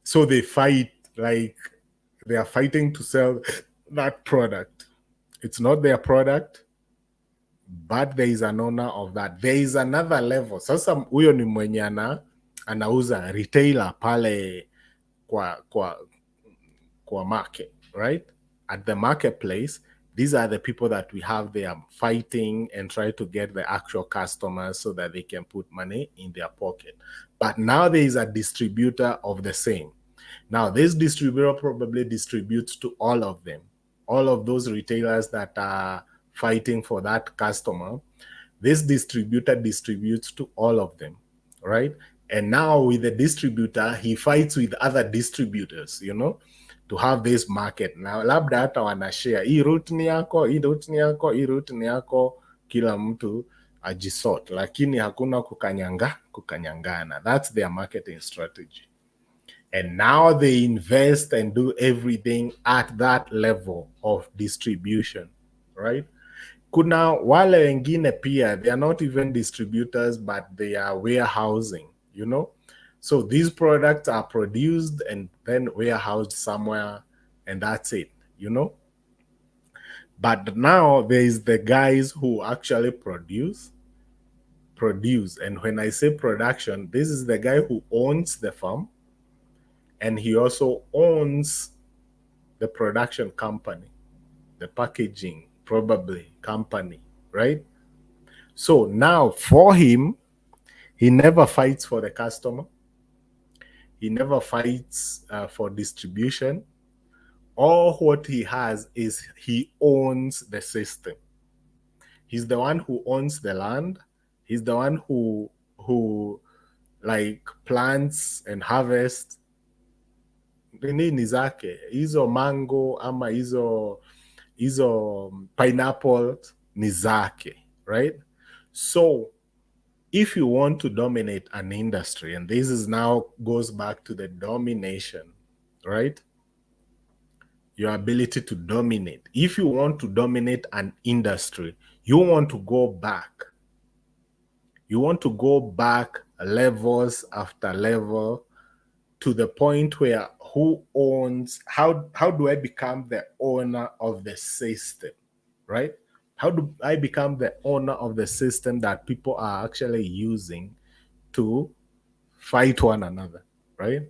So they fight, like they are fighting to sell that product. It's not their product, but there is an owner of that. There is another level. Sasa huyo ni mwenye anauza retailer pale kwa market, right? At the marketplace, these are the people that we have there fighting and try to get the actual customers so that they can put money in their pocket. But now there is a distributor of the same. Now, this distributor probably distributes to all of them, all of those retailers that are fighting for that customer. This distributor distributes to all of them, right? And now with the distributor, he fights with other distributors, you know, to have this market. Now, labda hata wanashare, hii route ni yako, hii route ni yako, hii route ni yako, kila mtu ajisort, lakini hakuna kukanyangana. That's their marketing strategy. And now they invest and do everything at that level of distribution, right? Kuna wale wengine pia, they are not even distributors, but they are warehousing, you know? So these products are produced and then warehoused somewhere, and that's it, you know? But now there is the guys who actually produce. And when I say production, this is the guy who owns the farm, and he also owns the production company, the packaging, probably company, right? So now for him, he never fights for the customer. He never fights for distribution. All what he has is he owns the system. He's the one who owns the land. He's the one who like plants and harvests nini zake, hizo mango ama hizo pineapple ni zake, right? So if you want to dominate an industry, and this is now goes back to the domination, right? Your ability to dominate. If you want to dominate an industry, you want to go back. You want to go back levels after level to the point where who owns, how do I become the owner of the system, right? How do I become the owner of the system that people are actually using to fight one another, right?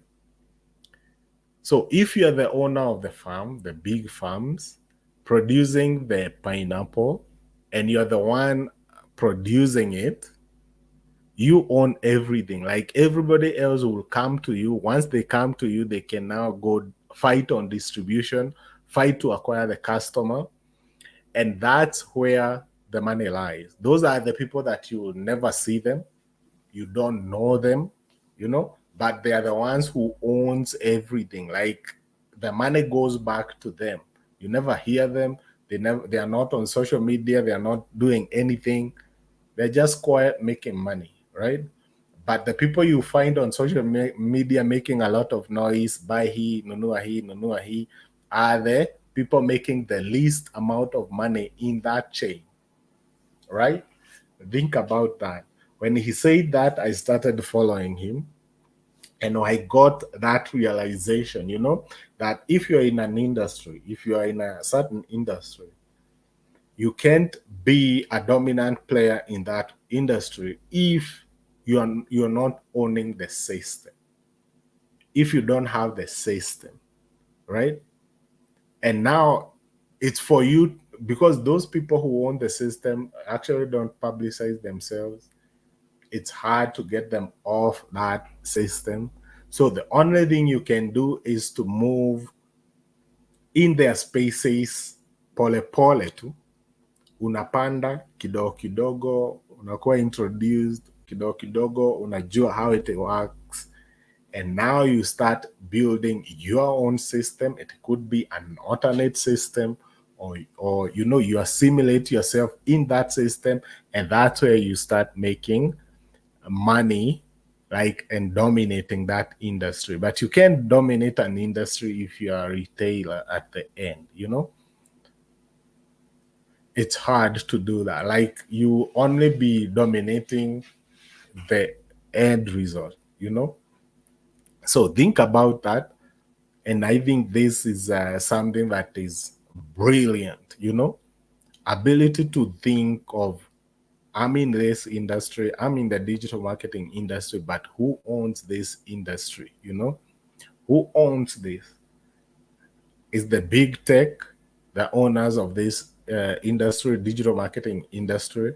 So if you're the owner of the farm, the big farms, producing the pineapple, and you're the one producing it, you own everything. Like everybody else will come to you. Once they come to you, they can now go fight on distribution, fight to acquire the customer. And that's where the money lies. Those are the people that you will never see them. You don't know them, you know, but they are the ones who owns everything. Like the money goes back to them. You never hear them. They are not on social media. They are not doing anything. They're just quiet making money, right? But the people you find on social media making a lot of noise, buy he, nunua he, are the people making the least amount of money in that chain, right? Think about that. When he said that, I started following him. And I got that realization, that if you're in an industry, if you are in a certain industry, you can't be a dominant player in that industry if you're not owning the system. If you don't have the system, right? And now it's for you, because those people who own the system actually don't publicize themselves. It's hard to get them off that system. So the only thing you can do is to move in their spaces pole pole tu, unapanda kidogo kidogo, unakuwa introduced kidogo kidogo, unajua how it works, and now you start building your own system. It could be an alternate system, or you assimilate yourself in that system, and that's where you start making money, like, and dominating that industry. But you can't dominate an industry if you are a retailer at the end. It's hard to do that. Like, you only be dominating the end result. So think about that. And I think this is something that is brilliant. Ability to think of, I'm in this industry, I'm in the digital marketing industry, but who owns this industry? Who owns this? Is the big tech the owners of this industry, digital marketing industry?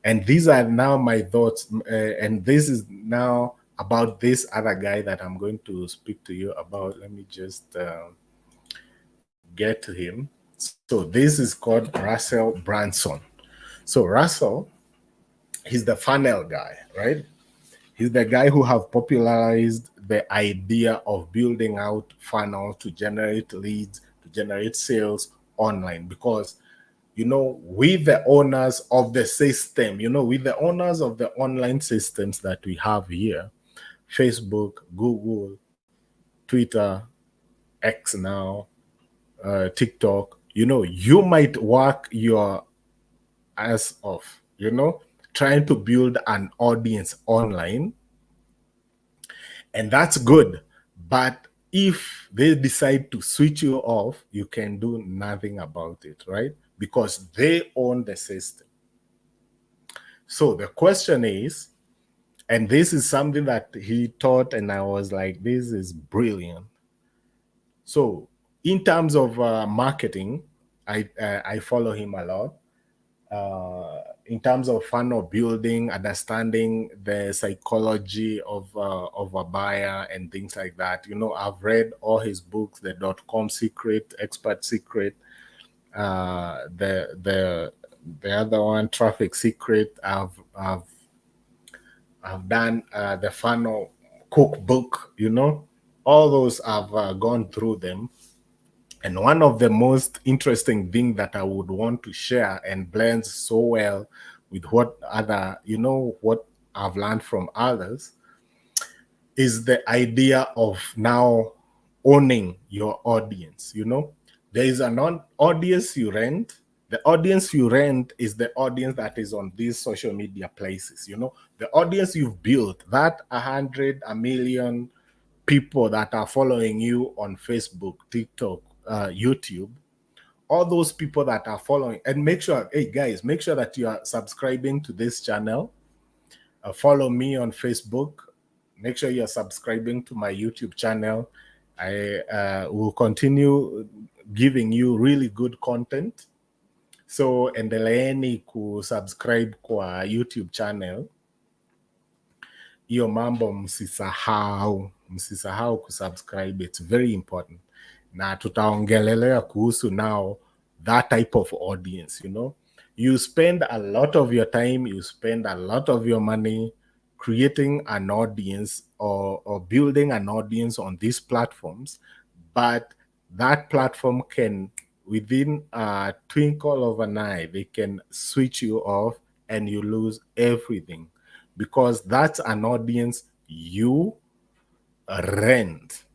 And these are now my thoughts. And this is now about this other guy that I'm going to speak to you about. Let me just get to him. So this is called Russell Brunson. So Russell, he's the funnel guy, right? He's the guy who have popularized the idea of building out funnel to generate leads, to generate sales online. Because, with the owners of the system, with the owners of the online systems that we have here, Facebook, Google, Twitter, X now, TikTok, you might work your ass off, trying to build an audience online. And that's good. But if they decide to switch you off, you can do nothing about it, right? Because they own the system. So the question is, and this is something that he taught, and I was like, this is brilliant. So in terms of marketing, I follow him a lot. In terms of funnel building, understanding the psychology of a buyer and things like that. I've read all his books, the .com Secret, Expert Secret, the other one, Traffic Secret. I've done the funnel cookbook. All those I've gone through them. And one of the most interesting things that I would want to share, and blends so well with what what I've learned from others, is the idea of now owning your audience. There is an audience you rent. The audience you rent is the audience that is on these social media places. The audience you've built, that 100, 1 million people that are following you on Facebook, TikTok, YouTube, all those people that are following. And make sure, hey guys, make sure that you are subscribing to this channel. Follow me on Facebook. Make sure you're subscribing to my YouTube channel. I will continue giving you really good content. So endeleeni kusubscribe kwa YouTube channel. Hiyo mambo msisahau kusubscribe. It's very important. Na tutaongelelea kuhusu now that type of audience. You spend a lot of your time, you spend a lot of your money creating an audience or building an audience on these platforms, but that platform can, within a twinkle of an eye, they can switch you off and you lose everything, because that's an audience you rent.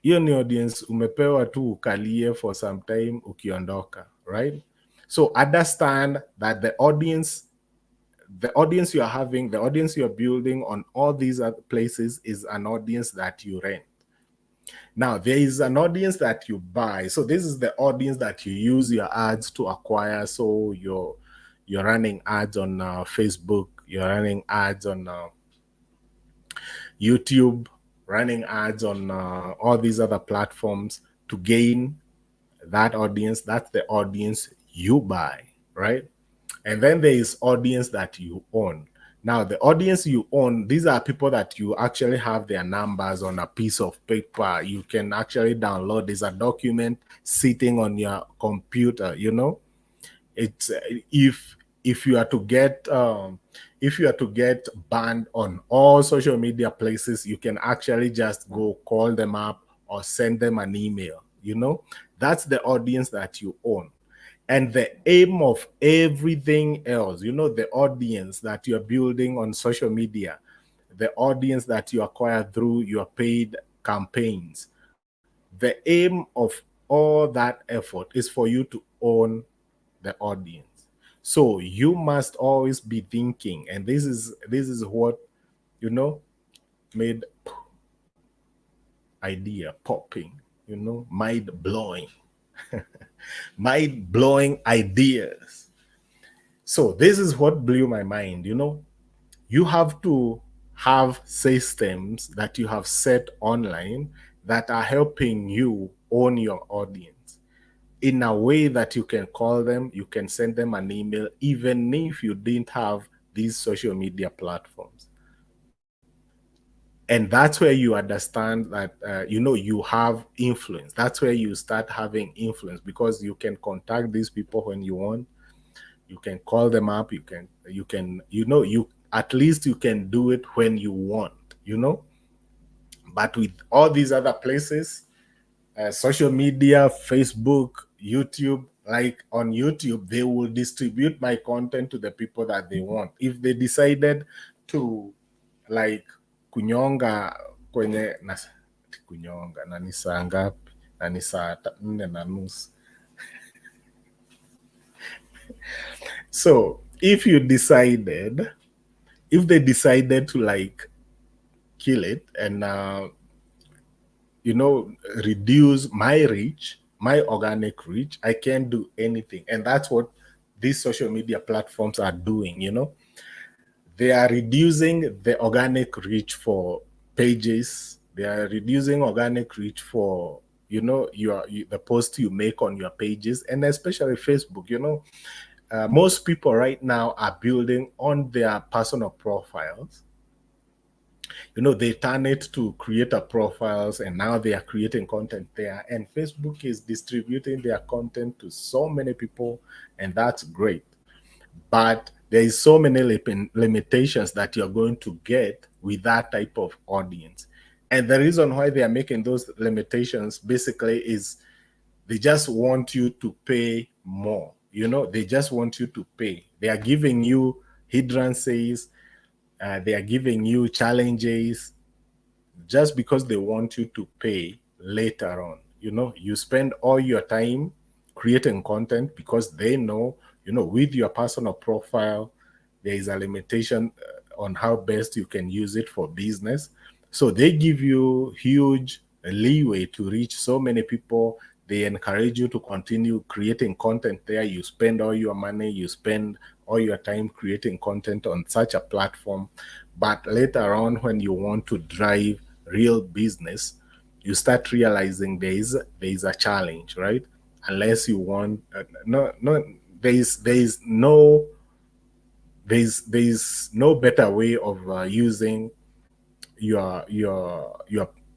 Hiyo ni audience umepewa tu ukalie for some time ukiondoka, right? So understand that the audience you are having, the audience you are building on all these other places is an audience that you rent. Now, there is an audience that you buy. So this is the audience that you use your ads to acquire. So you're running ads on Facebook, you're running ads on YouTube, running ads on all these other platforms to gain that audience. That's the audience you buy, right? And then there is audience that you own. Now, the audience you own, these are people that you actually have their numbers on a piece of paper. You can actually download. There's a document sitting on your computer, you know. It's if you are to get banned on all social media places, you can actually just go call them up or send them an email, you know. That's the audience that you own. And the aim of everything else, you know, the audience that you're building on social media, the audience that you acquire through your paid campaigns, the aim of all that effort is for you to own the audience. So you must always be thinking, and this is what, you know, made idea popping, you know, mind blowing. Mind blowing ideas. So this is what blew my mind, you know. You have to have systems that you have set online that are helping you own your audience in a way that you can call them, you can send them an email, even if you didn't have these social media platforms. And that's where you understand that you know, you have influence. That's where you start having influence, because you can contact these people when you want. You can call them up. You can you know, you at least you can do it when you want, you know. But with all these other places, social media, Facebook, YouTube, like on YouTube, they will distribute my content to the people that they want. If they decided to like kunyonga kwenye kunyonga na ni saa ngapi, na ni saa 4:30. So if they decided to like kill it and you know, reduce my reach, my organic reach, I can't do anything. And that's what these social media platforms are doing, you know. They are reducing the organic reach for pages. They are reducing organic reach for, you know, the posts you make on your pages, and especially Facebook, you know. Most people right now are building on their personal profiles. You know, they turn it to creator profiles, and now they are creating content there. And Facebook is distributing their content to so many people, and that's great. But there is so many limitations that you're going to get with that type of audience. And the reason why they are making those limitations basically is they just want you to pay more. You know, they just want you to pay. They are giving you hindrances, they are giving you challenges just because they want you to pay later on. You know, you spend all your time creating content because they know, you know, with your personal profile, there is a limitation on how best you can use it for business. So they give you huge leeway to reach so many people. They encourage you to continue creating content there. You spend all your money, you spend all your time creating content on such a platform. But later on, when you want to drive real business, you start realizing there is a challenge, right? Unless you want there's no better way of using your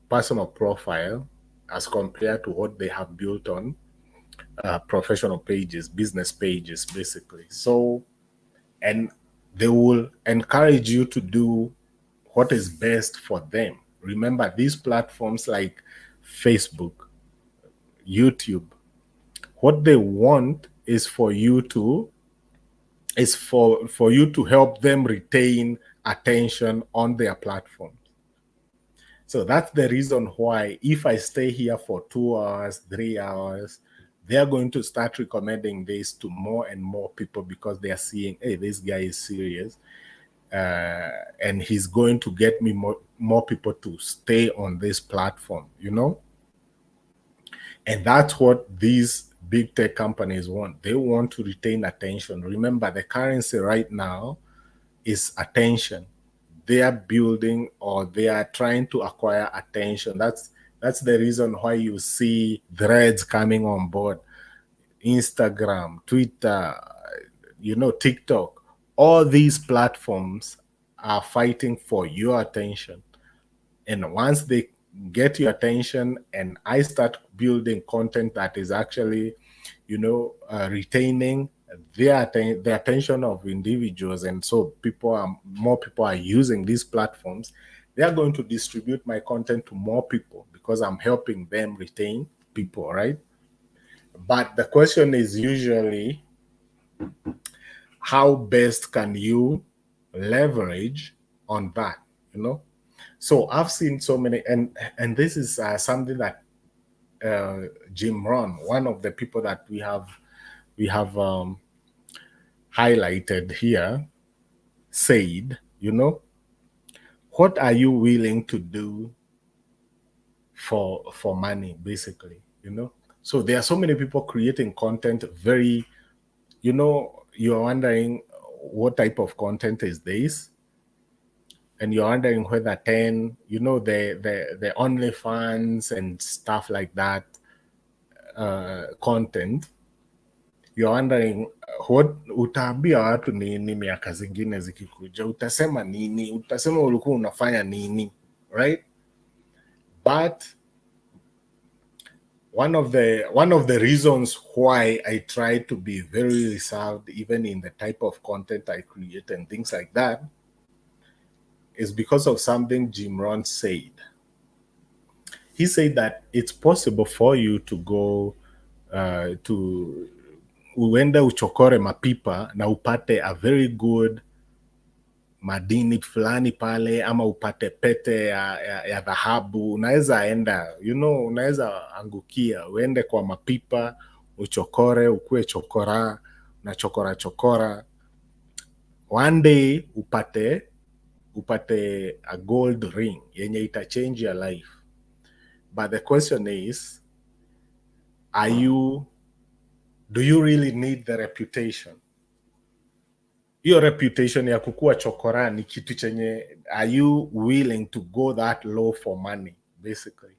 personal profile as compared to what they have built on professional pages, business pages, basically. So, and they will encourage you to do what is best for them. Remember, these platforms like Facebook, YouTube, what they want is for you to help them retain attention on their platforms. So that's the reason why if I stay here for 2 hours, 3 hours, they're going to start recommending this to more and more people because they are seeing, hey, this guy is serious. And he's going to get me more people to stay on this platform, you know? And that's what these big tech companies want. They want to retain attention. Remember, the currency right now is attention. They are building or they are trying to acquire attention. That's the reason why you see Threads coming on board, Instagram, Twitter, TikTok. All these platforms are fighting for your attention. And once they get your attention and I start building content that is actually, retaining the attention of individuals, and so more people are using these platforms, they are going to distribute my content to more people because I'm helping them retain people, right? But the question is usually, how best can you leverage on that, So I've seen so many, and this is something that Jim Rohn, one of the people that we have highlighted here, said, what are you willing to do for money, basically, So there are so many people creating content very, you're wondering what type of content is this? And you're wondering whether 10, the OnlyFans and stuff like that content, you're wondering what utaambia watu nini miaka zingine zikikuja, utasema nini, utasema ulikuwa unafanya nini, right? But one of the reasons why I try to be very reserved even in the type of content I create and things like that is because of something Jim Rohn said. He said that it's possible for you to go to uende uchokore mapipa na upate a very good madini fulani pale, ama upate pete ya dhahabu. Unaweza enda, unaweza angukia, uende kwa mapipa, uchokore, ukue chokora, na chokora. One day upate a gold ring yenye ita change your life. But the question is, do you really need the reputation? Your reputation ya kukua chokora ni kitu chenye, are you willing to go that low for money, basically?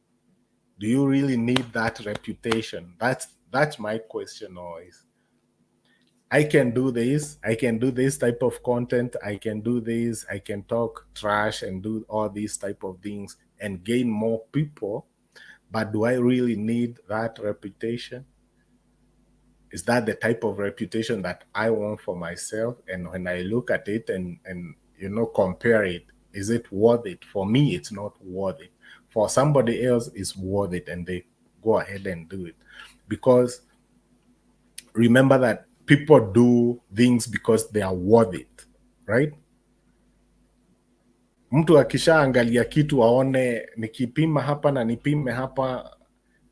Do you really need that reputation? That's my question always. I can do this type of content, I can do this, I can talk trash and do all these type of things and gain more people, but do I really need that reputation? Is that the type of reputation that I want for myself? And when I look at it and compare it, is it worth it? For me, it's not worth it. For somebody else, it's worth it, and they go ahead and do it. Because remember that people do things because they are worth it, right? Mtu akishaangalia kitu aone, nikipima hapa na nipime hapa,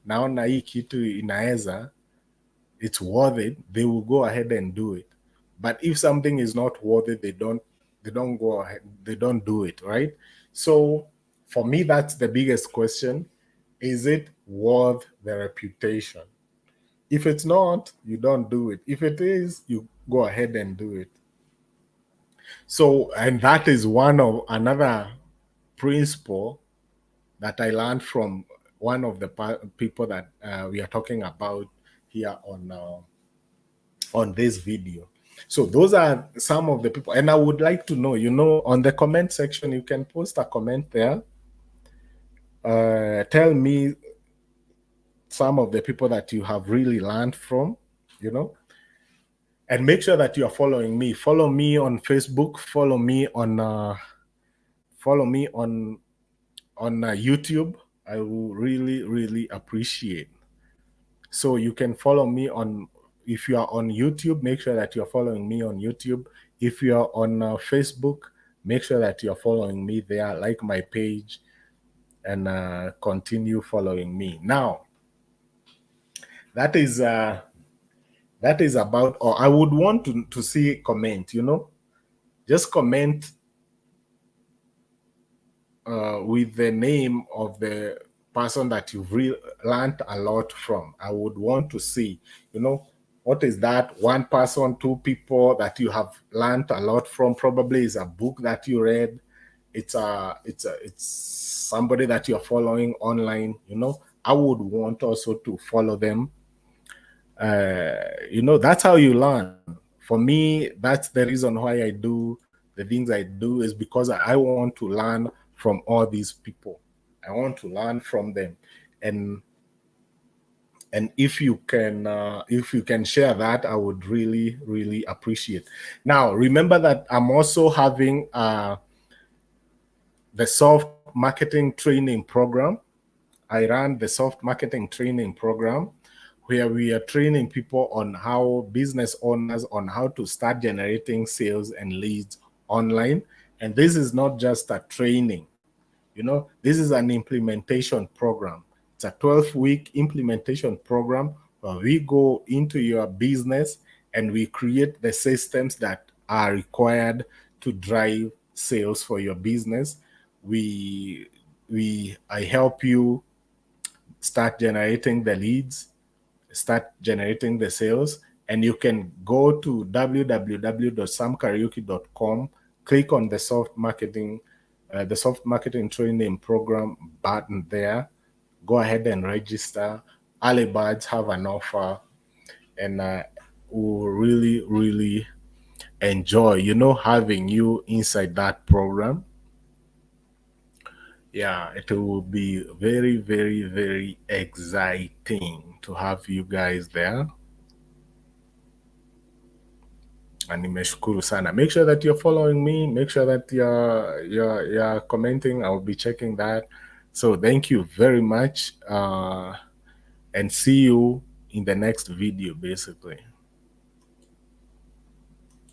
naona hii kitu inaeza, it's worth it, they will go ahead and do it. But if something is not worth it, they don't go ahead, they don't do it, right? So for me, that's the biggest question. Is it worth the reputation? If it's not, you don't do it. If it is, you go ahead and do it. So, and that is another principle that I learned from one of the people that we are talking about here on this video. So those are some of the people, and I would like to know, on the comment section, you can post a comment there. Tell me some of the people that you have really learned from, and make sure that you are following me. Follow me on Facebook, follow me on follow me on YouTube, I will really appreciate. So you can follow me on, if you are on YouTube, make sure that you're following me on YouTube. If you are on Facebook, make sure that you're following me there, like my page, and continue following me. Now, that is about, or I would want to see comment, just comment with the name of the person that you've learned a lot from. I would want to see, what is that one person, two people that you have learned a lot from? Probably is a book that you read. It's somebody that you're following online. I would want also to follow them. That's how you learn. For me, that's the reason why I do the things I do, is because I want to learn from all these people. I want to learn from them, and if you can share that, I would really appreciate. Now, remember that I'm also having the soft marketing training program. I run the soft marketing training program, where we are training people on how, business owners, on how to start generating sales and leads online. And this is not just a training, this is an implementation program. It's a 12-week implementation program where we go into your business and we create the systems that are required to drive sales for your business. I help you start generating the leads, start generating the sales, and you can go to www.samkariuki.com, click on the soft marketing training program button there. Go ahead and register. Early birds have an offer, and we'll really enjoy, having you inside that program. Yeah, it will be very exciting to have you guys there. And nimeshukuru sana. Make sure that you're following me. Make sure that you're commenting. I'll be checking that. So thank you very much, and see you in the next video, basically.